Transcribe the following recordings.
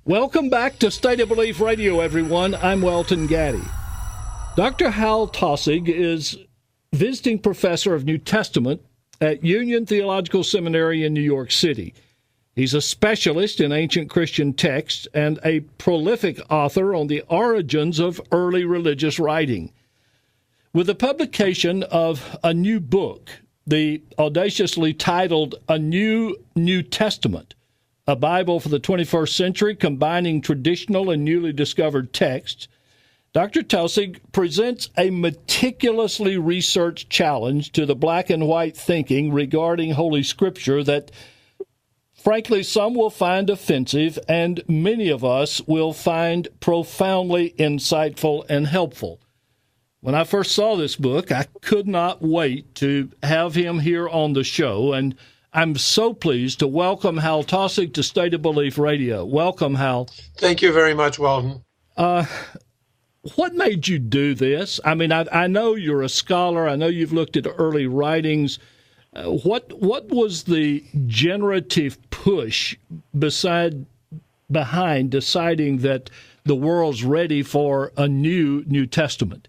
Welcome back to State of Belief Radio, everyone. I'm Welton Gaddy. Dr. Hal Taussig is visiting professor of New Testament at Union Theological Seminary in New York City. He's a specialist in ancient Christian texts and a prolific author on the origins of early religious writing. With the publication of a new book, the audaciously titled A New Testament, a Bible for the 21st Century, combining traditional and newly discovered texts, Dr. Taussig presents a meticulously researched challenge to the black and white thinking regarding Holy Scripture that, frankly, some will find offensive and many of us will find profoundly insightful and helpful. When I first saw this book, I could not wait to have him here on the show, and I'm so pleased to welcome Hal Taussig to State of Belief Radio. Welcome, Hal. Thank you very much, Weldon. What made you do this? I mean, I know you're a scholar. I know you've looked at early writings. What was the generative push behind deciding that the world's ready for a New Testament?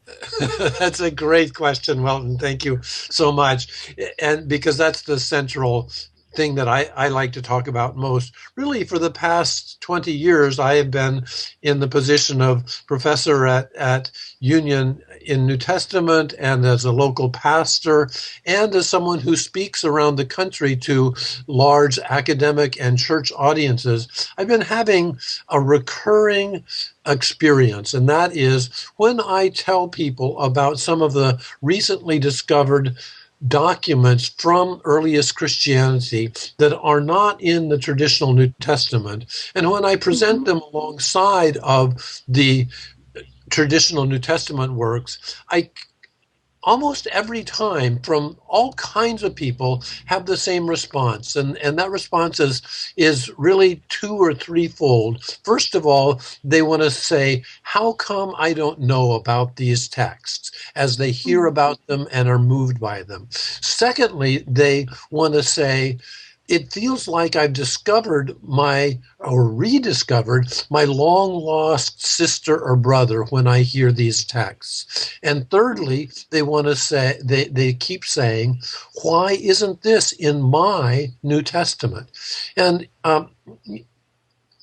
That's a great question, Weldon. Thank you so much. And because that's the central thing that I like to talk about most. Really, for the past 20 years, I have been in the position of professor at Union in New Testament and as a local pastor and as someone who speaks around the country to large academic and church audiences. I've been having a recurring experience, and that is when I tell people about some of the recently discovered documents from earliest Christianity that are not in the traditional New Testament, and when I present them alongside of the traditional New Testament works, I almost every time from all kinds of people have the same response. And that response is really two or threefold. First of all, they want to say, how come I don't know about these texts, as they hear about them and are moved by them? Secondly, they want to say, it feels like I've rediscovered my long-lost sister or brother when I hear these texts. And thirdly, they want to say, they keep saying, why isn't this in my New Testament? And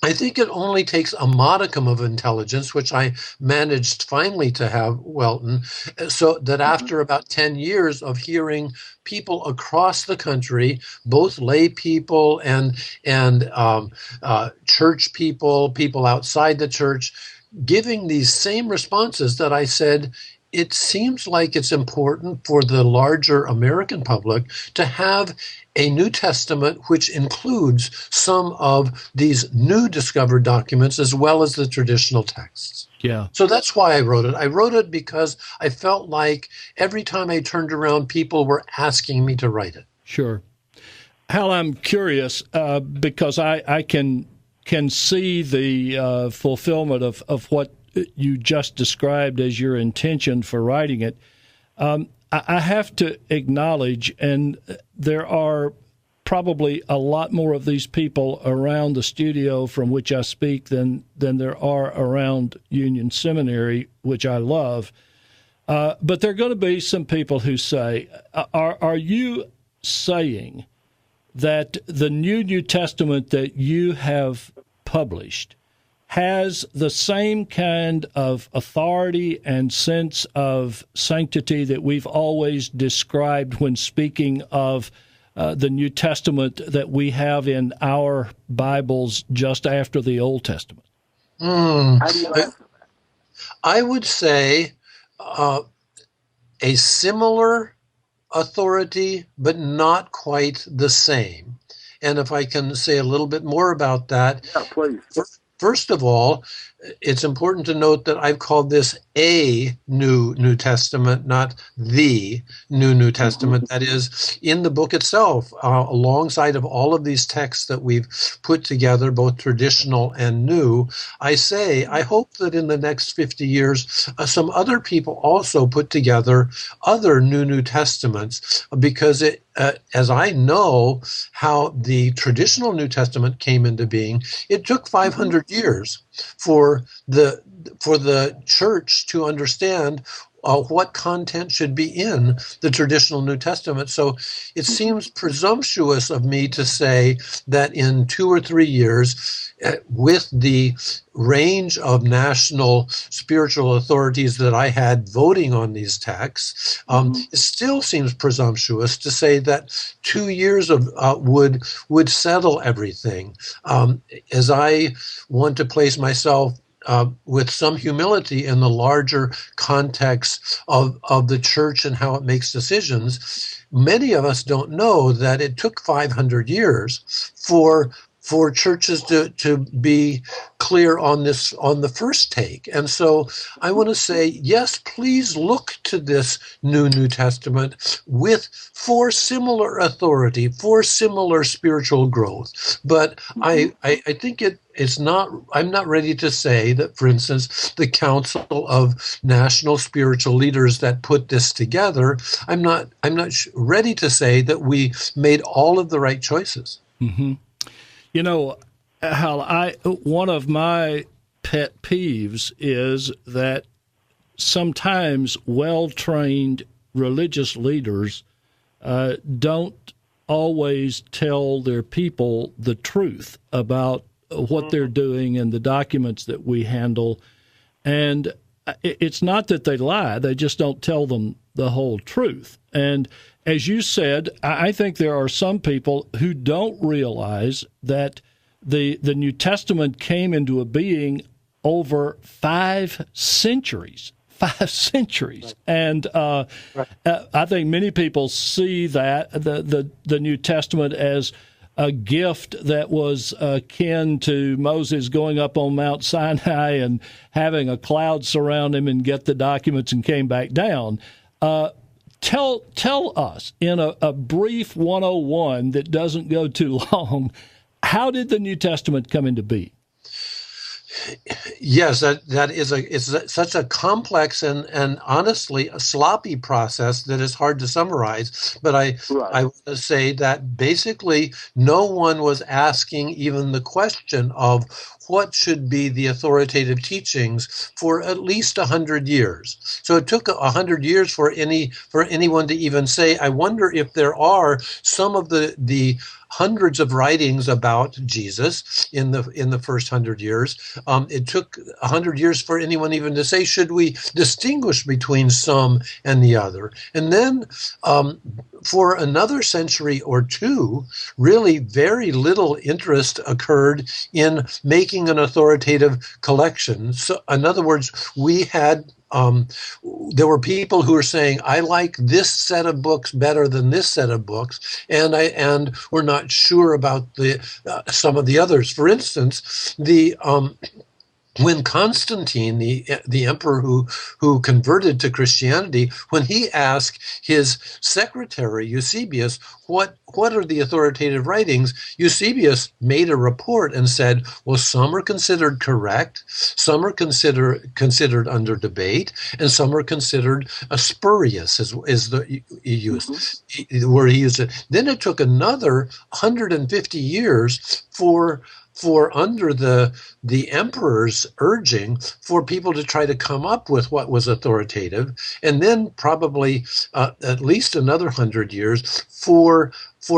I think it only takes a modicum of intelligence, which I managed finally to have, Welton, so that after about 10 years of hearing people across the country, both lay people and church people outside the church, giving these same responses, that I said, it seems like it's important for the larger American public to have a New Testament which includes some of these new discovered documents as well as the traditional texts. Yeah. So that's why I wrote it. I wrote it because I felt like every time I turned around, people were asking me to write it. Sure. Hal, I'm curious because I can see the fulfillment of what you just described as your intention for writing it. I have to acknowledge, and there are probably a lot more of these people around the studio from which I speak than there are around Union Seminary, which I love. But there are going to be some people who say, are you saying that the New Testament that you have published has the same kind of authority and sense of sanctity that we've always described when speaking of the New Testament that we have in our Bibles just after the Old Testament? I would say a similar authority, but not quite the same. And if I can say a little bit more about that. Yeah, please. First of all, it's important to note that I've called this a New Testament, not the New Testament. That is, in the book itself, alongside of all of these texts that we've put together, both traditional and new, I say, I hope that in the next 50 years, some other people also put together other New Testaments, because it, as I know how the traditional New Testament came into being, it took 500 years for the church to understand what content should be in the traditional New Testament. So it seems presumptuous of me to say that in 2 or 3 years, with the range of national spiritual authorities that I had voting on these texts, it still seems presumptuous to say that 2 years of would settle everything. As I want to place myself with some humility in the larger context of the church and how it makes decisions, many of us don't know that it took 500 years for churches to be clear on this, on the first take. And so I want to say, yes, please look to this New Testament for similar authority, for similar spiritual growth. But I think it's not, I'm not ready to say that, for instance, the Council of National Spiritual Leaders that put this together, I'm not ready to say that we made all of the right choices. Mm-hmm. You know, Hal, one of my pet peeves is that sometimes well-trained religious leaders don't always tell their people the truth about what they're doing and the documents that we handle. And it's not that they lie, they just don't tell them the whole truth. And as you said, I think there are some people who don't realize that the New Testament came into a being over 5 centuries. 5 centuries. And I think many people see that, the New Testament, as a gift that was akin to Moses going up on Mount Sinai and having a cloud surround him and get the documents and came back down. Tell us in a brief 101 that doesn't go too long, how did the New Testament come into being? Yes, that is such a complex and honestly a sloppy process that is hard to summarize. But I want to say that basically no one was asking even the question of what should be the authoritative teachings for at least 100 years. So it took 100 years for anyone to even say, I wonder if there are some of the hundreds of writings about Jesus in the first 100 years. It took 100 years for anyone even to say, should we distinguish between some and the other? And then for another century or two, really very little interest occurred in making an authoritative collection. So, in other words, we had there were people who were saying, I like this set of books better than this set of books, and we're not sure about some of the others. For instance, when Constantine, the emperor who converted to Christianity, when he asked his secretary Eusebius, what are the authoritative writings, Eusebius made a report and said, well, some are considered correct, some are considered under debate, and some are considered spurious, is the where he used it. Then it took another 150 years for under the emperor's urging for people to try to come up with what was authoritative, and then probably at least another 100 years for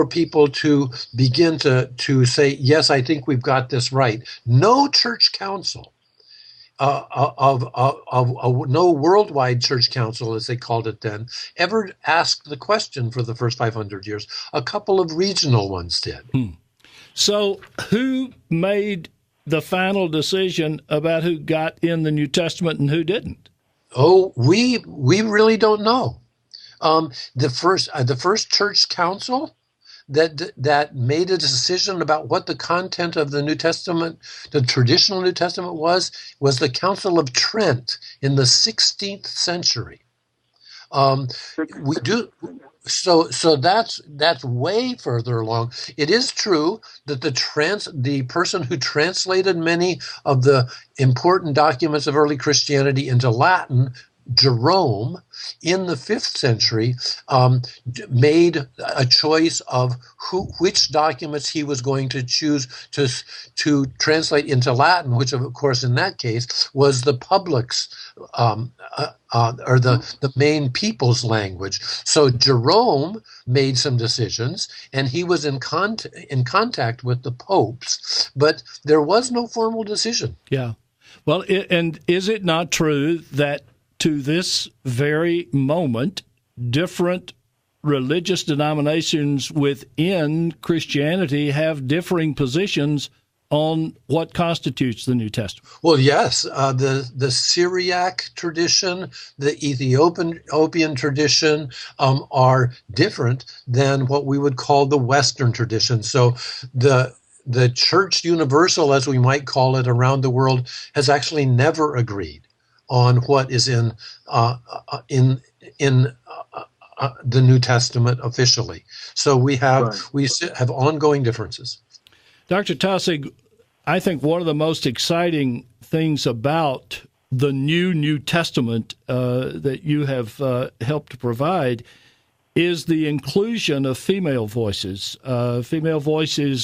people to begin to say, yes, I think we've got this right. No church council no worldwide church council, as they called it then, ever asked the question for the first 500 years. A couple of regional ones did. So who made the final decision about who got in the New Testament and who didn't? Oh, we really don't know. The first church council that made a decision about what the content of the New Testament, the traditional New Testament was the Council of Trent in the 16th century. We do. So that's way further along. It is true that the person who translated many of the important documents of early Christianity into Latin, Jerome, in the 5th century, made a choice of which documents he was going to choose to translate into Latin, which of course in that case was the public's or the main people's language. So Jerome made some decisions, and he was in contact with the popes, but there was no formal decision. Yeah. Well, and is it not true that to this very moment, different religious denominations within Christianity have differing positions on what constitutes the New Testament? Well, yes. The Syriac tradition, the Ethiopian tradition are different than what we would call the Western tradition. So the Church Universal, as we might call it around the world, has actually never agreed on what is in the New Testament officially. So we have ongoing differences. Dr. Taussig, I think one of the most exciting things about the New Testament that you have helped to provide is the inclusion of female voices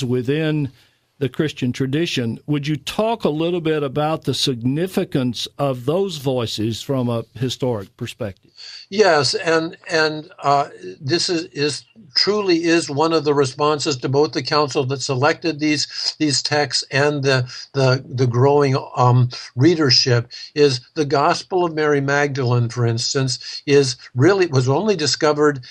within the Christian tradition. Would you talk a little bit about the significance of those voices from a historic perspective? Yes, and this is truly one of the responses to both the council that selected these texts and the growing readership. Is the Gospel of Mary Magdalene, for instance, was only discovered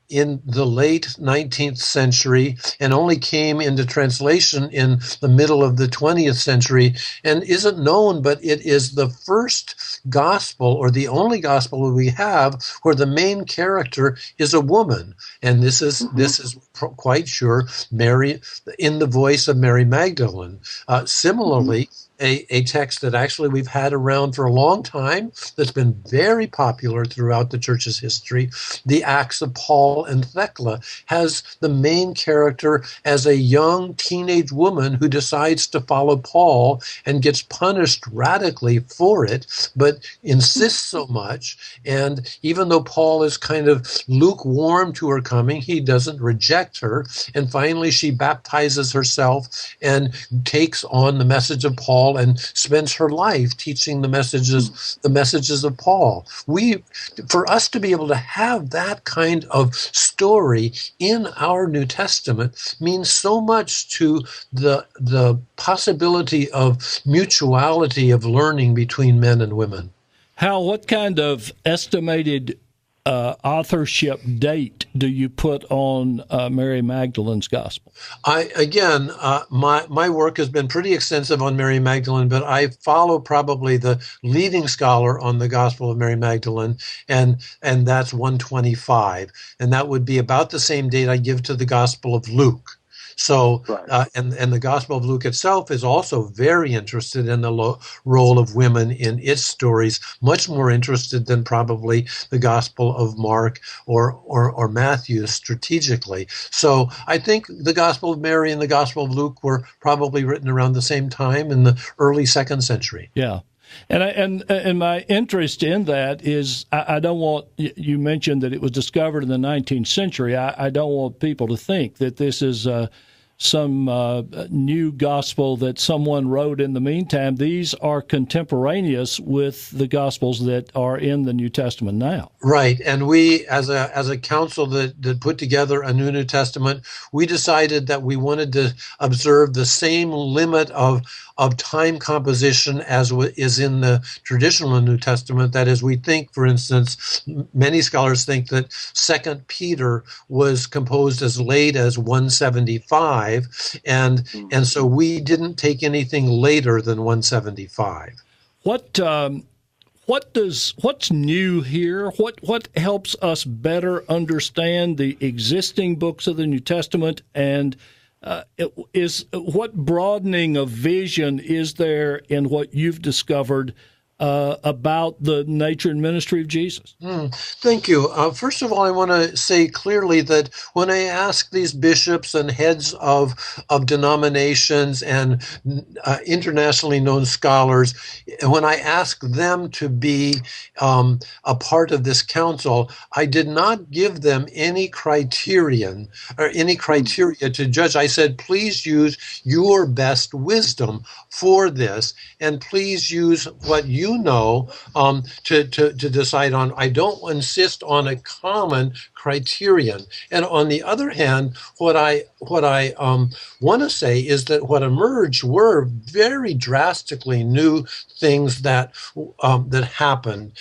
in the late 19th century and only came into translation in the middle of the 20th century, and isn't known, but it is the first gospel, or the only gospel we have, where the main character is a woman, and this is quite sure Mary, in the voice of Mary Magdalene. Similarly, a text that actually we've had around for a long time, that's been very popular throughout the church's history, the Acts of Paul and Thecla, has the main character as a young teenage woman who decides to follow Paul and gets punished radically for it, but insists so much. And even though Paul is kind of lukewarm to her coming, he doesn't reject her. And finally, she baptizes herself and takes on the message of Paul and spends her life teaching the messages of Paul. For us to be able to have that kind of story in our New Testament means so much to the possibility of mutuality of learning between men and women. Hal, what kind of estimated authorship date do you put on Mary Magdalene's gospel? My work has been pretty extensive on Mary Magdalene, but I follow probably the leading scholar on the Gospel of Mary Magdalene, and that's 125, and that would be about the same date I give to the Gospel of Luke. So, and the Gospel of Luke itself is also very interested in the role of women in its stories, much more interested than probably the Gospel of Mark or Matthew strategically. So I think the Gospel of Mary and the Gospel of Luke were probably written around the same time in the early 2nd century. Yeah. And my interest in that is I don't want, you mentioned that it was discovered in the 19th century. I don't want people to think that this is some new gospel that someone wrote in the meantime. These are contemporaneous with the gospels that are in the New Testament now. Right, and we, as a council that put together a New Testament, we decided that we wanted to observe the same limit of time composition as is in the traditional New Testament. That is, we think, for instance, many scholars think that 2 Peter was composed as late as 175, and so we didn't take anything later than 175. what's new here? What helps us better understand the existing books of the New Testament, and what broadening of vision is there in what you've discovered about the nature and ministry of Jesus? Thank you. First of all, I want to say clearly that when I ask these bishops and heads of denominations and internationally known scholars, when I ask them to be a part of this council, I did not give them any criterion or any criteria to judge. I said, please use your best wisdom for this, and please use what you know to decide on. I don't insist on a common criterion. And on the other hand, what I want to say is that what emerged were very drastically new things that happened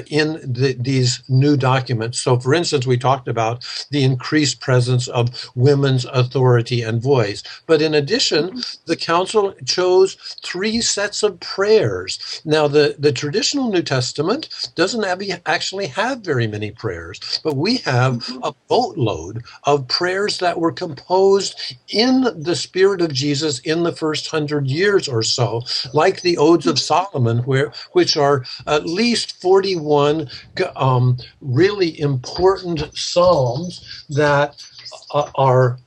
in these new documents. So, for instance, we talked about the increased presence of women's authority and voice. But in addition, the council chose 3 sets of prayers. Now, the traditional New Testament doesn't actually have very many prayers, but we have a boatload of prayers that were composed in the spirit of Jesus in the first 100 years or so, like the Odes of Solomon, which are at least 41 really important psalms that are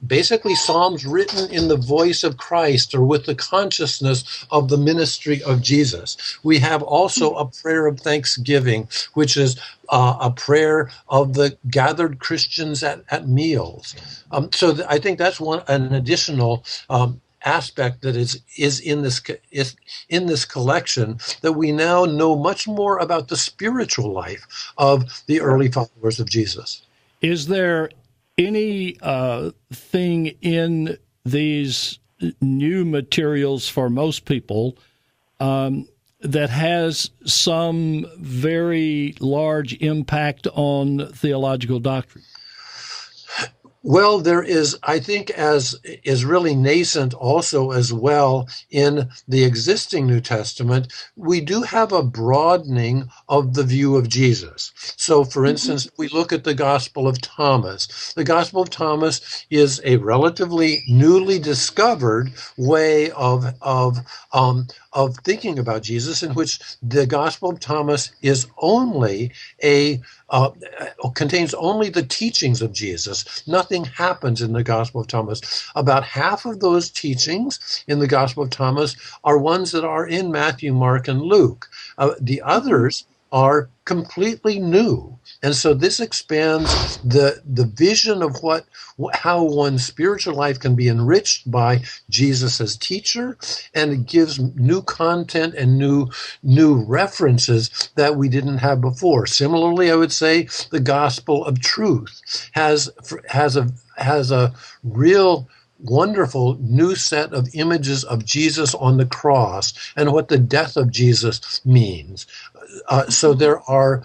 basically psalms written in the voice of Christ or with the consciousness of the ministry of Jesus. We have also a prayer of thanksgiving, which is a prayer of the gathered Christians at meals. I think that's an additional aspect that is in this collection, that we now know much more about the spiritual life of the early followers of Jesus. Is there any thing in these new materials for most people that has some very large impact on theological doctrine? Well, there is, I think, as is really nascent also as well in the existing New Testament, we do have a broadening of the view of Jesus. So, for instance, we look at the Gospel of Thomas. The Gospel of Thomas is a relatively newly discovered way of thinking about Jesus, in which the Gospel of Thomas is only contains only the teachings of Jesus. Nothing happens in the Gospel of Thomas. About half of those teachings in the Gospel of Thomas are ones that are in Matthew, Mark, and Luke. The others are completely new. And so this expands the vision of how one's spiritual life can be enriched by Jesus as teacher, and it gives new content and new references that we didn't have before. Similarly, I would say the gospel of truth has a real wonderful new set of images of Jesus on the cross and what the death of Jesus means. So there are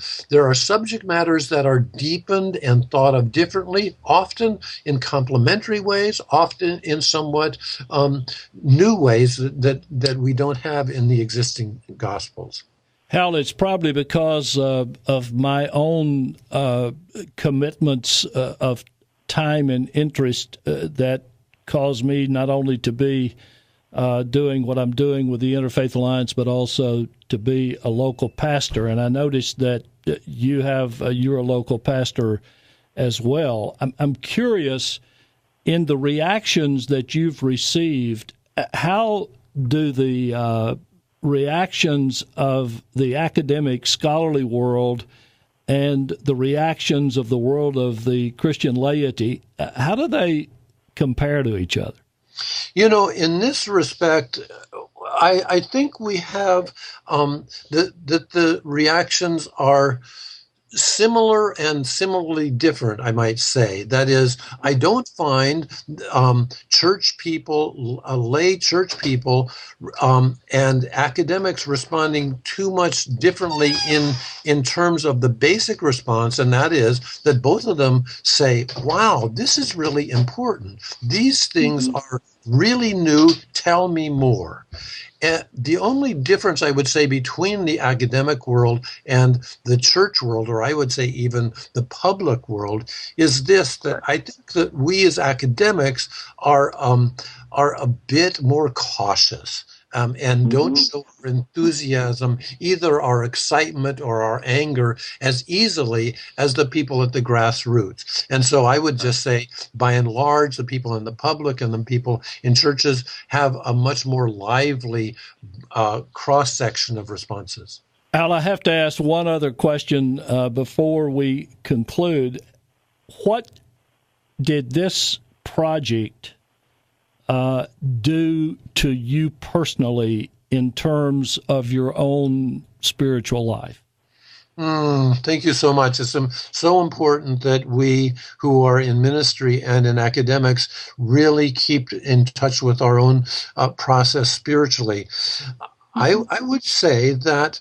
subject matters that are deepened and thought of differently, often in complementary ways, often in somewhat new ways that we don't have in the existing Gospels. Hal, it's probably because of my own commitments of time and interest that caused me not only to be doing what I'm doing with the Interfaith Alliance, but also to be a local pastor. And I noticed that you're a local pastor as well. I'm curious, in the reactions that you've received, how do the reactions of the academic scholarly world and the reactions of the world of the Christian laity, how do they compare to each other? You know, in this respect, I think we have the reactions are similar and similarly different, I might say. That is, I don't find church people, lay church people, and academics responding too much differently in terms of the basic response, and that is that both of them say, wow, this is really important. These things are really new tell me more. And the only difference I would say between the academic world and the church world, or I would say even the public world, is this, that I think that we as academics are a bit more cautious. And don't show our enthusiasm, either our excitement or our anger, as easily as the people at the grassroots. And so I would just say, by and large, the people in the public and the people in churches have a much more lively cross-section of responses. Al, I have to ask one other question before we conclude. What did this project do to you personally in terms of your own spiritual life? Thank you so much. It's so important that we who are in ministry and in academics really keep in touch with our own process spiritually. I would say that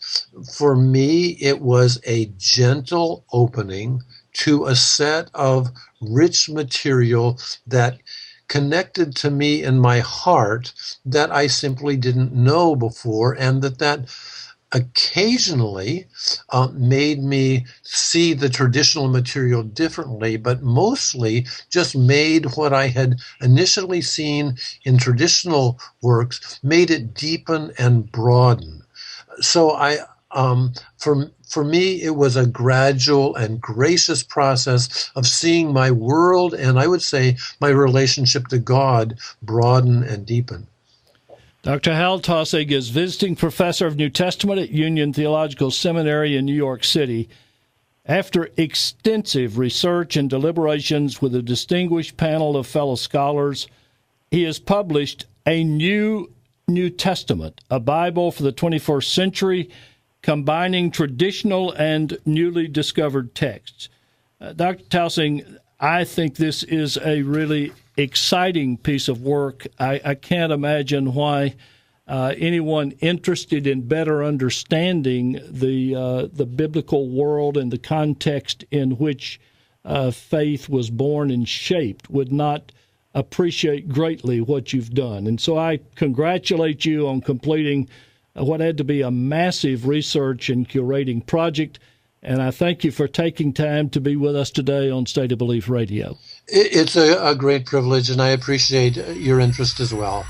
for me, it was a gentle opening to a set of rich material that connected to me in my heart that I simply didn't know before, and that occasionally made me see the traditional material differently, but mostly just made what I had initially seen in traditional works, made it deepen and broaden. So for me, it was a gradual and gracious process of seeing my world, and I would say my relationship to God, broaden and deepen. Dr. Hal Taussig is visiting professor of New Testament at Union Theological Seminary in New York City. After extensive research and deliberations with a distinguished panel of fellow scholars, he has published a New Testament, a Bible for the 21st century, combining traditional and newly discovered texts. Dr. Taussig, I think this is a really exciting piece of work. I can't imagine why anyone interested in better understanding the biblical world and the context in which faith was born and shaped would not appreciate greatly what you've done. And so I congratulate you on completing what had to be a massive research and curating project. And I thank you for taking time to be with us today on State of Belief Radio. It's a great privilege, and I appreciate your interest as well.